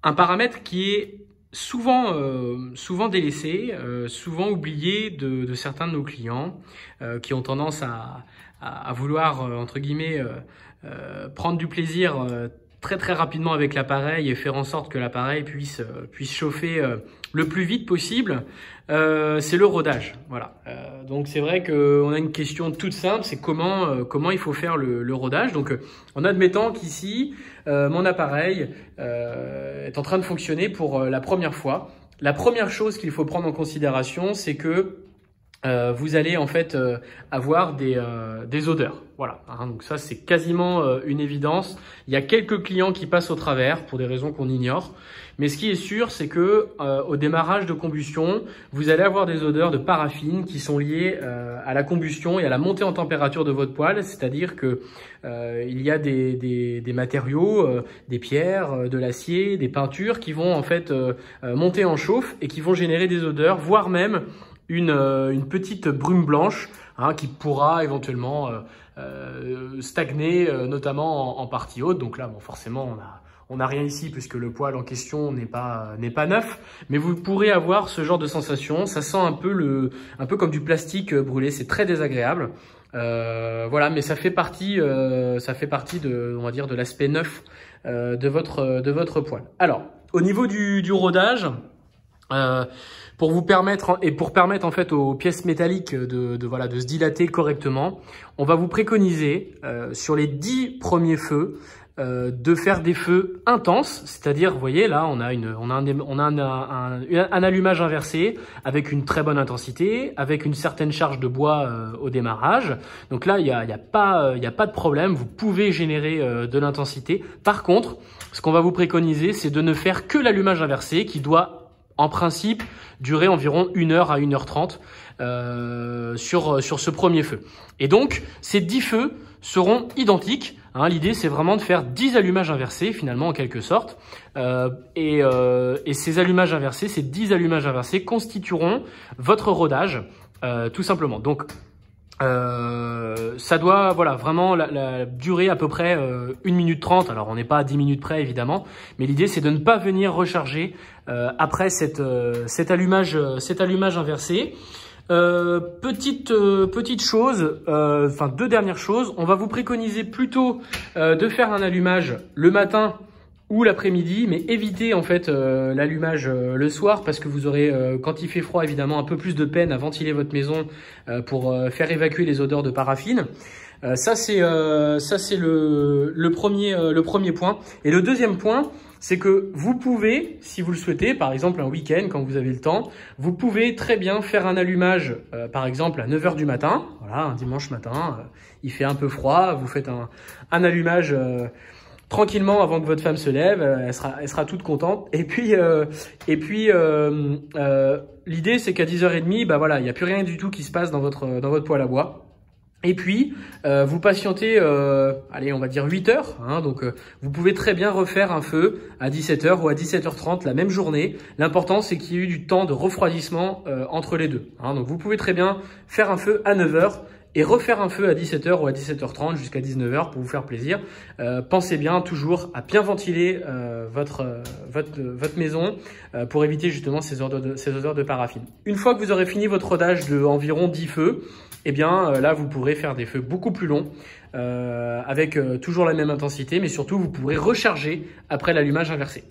Un paramètre qui est souvent, souvent délaissé, souvent oublié de certains de nos clients qui ont tendance à vouloir, entre guillemets, prendre du plaisir très rapidement avec l'appareil et faire en sorte que l'appareil puisse chauffer le plus vite possible, c'est le rodage. Voilà. Donc c'est vrai qu'on a une question toute simple, c'est comment il faut faire le rodage. Donc en admettant qu'ici mon appareil est en train de fonctionner pour la première fois, la première chose qu'il faut prendre en considération, c'est que vous allez en fait avoir des odeurs. Voilà, hein, donc ça c'est quasiment une évidence. Il y a quelques clients qui passent au travers pour des raisons qu'on ignore. Mais ce qui est sûr, c'est que au démarrage de combustion, vous allez avoir des odeurs de paraffine qui sont liées à la combustion et à la montée en température de votre poêle. C'est-à-dire que il y a des matériaux, des pierres, de l'acier, des peintures qui vont en fait monter en chauffe et qui vont générer des odeurs, voire même une petite brume blanche hein, qui pourra éventuellement stagner, notamment en partie haute. Donc là, bon, forcément, on n'a rien ici puisque le poêle en question n'est pas neuf, mais vous pourrez avoir ce genre de sensation. Ça sent un peu comme du plastique brûlé. C'est très désagréable. Voilà, mais ça fait partie de, on va dire, de l'aspect neuf de votre poêle. Alors, au niveau du rodage. Pour vous permettre et pour permettre en fait aux pièces métalliques de se dilater correctement, on va vous préconiser sur les 10 premiers feux de faire des feux intenses, c'est-à-dire vous voyez là on a un allumage inversé avec une très bonne intensité, avec une certaine charge de bois au démarrage. Donc là il y a pas de problème, vous pouvez générer de l'intensité. Par contre, ce qu'on va vous préconiser, c'est de ne faire que l'allumage inversé qui doit en principe durer environ 1 heure à 1h30 sur ce premier feu. Et donc, ces 10 feux seront identiques. Hein, l'idée, c'est vraiment de faire 10 allumages inversés, finalement, en quelque sorte. Et ces allumages inversés, ces 10 allumages inversés constitueront votre rodage, tout simplement. Donc, ça doit vraiment la durer à peu près 1 minute 30. Alors on n'est pas à 10 minutes près évidemment, mais l'idée c'est de ne pas venir recharger après cet allumage inversé. Petite chose, enfin 2 dernières choses, on va vous préconiser plutôt de faire un allumage le matin ou l'après-midi, mais évitez en fait l'allumage le soir parce que vous aurez, quand il fait froid évidemment, un peu plus de peine à ventiler votre maison pour faire évacuer les odeurs de paraffine. Ça c'est le premier point. Et le deuxième point, c'est que vous pouvez, si vous le souhaitez, par exemple un week-end quand vous avez le temps, vous pouvez très bien faire un allumage, par exemple à 9 h du matin, voilà, un dimanche matin, il fait un peu froid, vous faites un allumage tranquillement avant que votre femme se lève, elle sera toute contente. Et puis l'idée c'est qu'à 10h30, bah voilà, il n'y a plus rien du tout qui se passe dans votre poêle à bois. Et puis vous patientez, allez, on va dire 8 heures. Hein, donc vous pouvez très bien refaire un feu à 17 h ou à 17h30 la même journée. L'important c'est qu'il y ait eu du temps de refroidissement entre les deux. Hein, donc vous pouvez très bien faire un feu à 9 h. Et refaire un feu à 17 h ou à 17h30 jusqu'à 19 h pour vous faire plaisir. Pensez bien toujours à bien ventiler votre maison pour éviter justement ces odeurs de paraffine. Une fois que vous aurez fini votre rodage de environ 10 feux, eh bien là vous pourrez faire des feux beaucoup plus longs avec toujours la même intensité, mais surtout vous pourrez recharger après l'allumage inversé.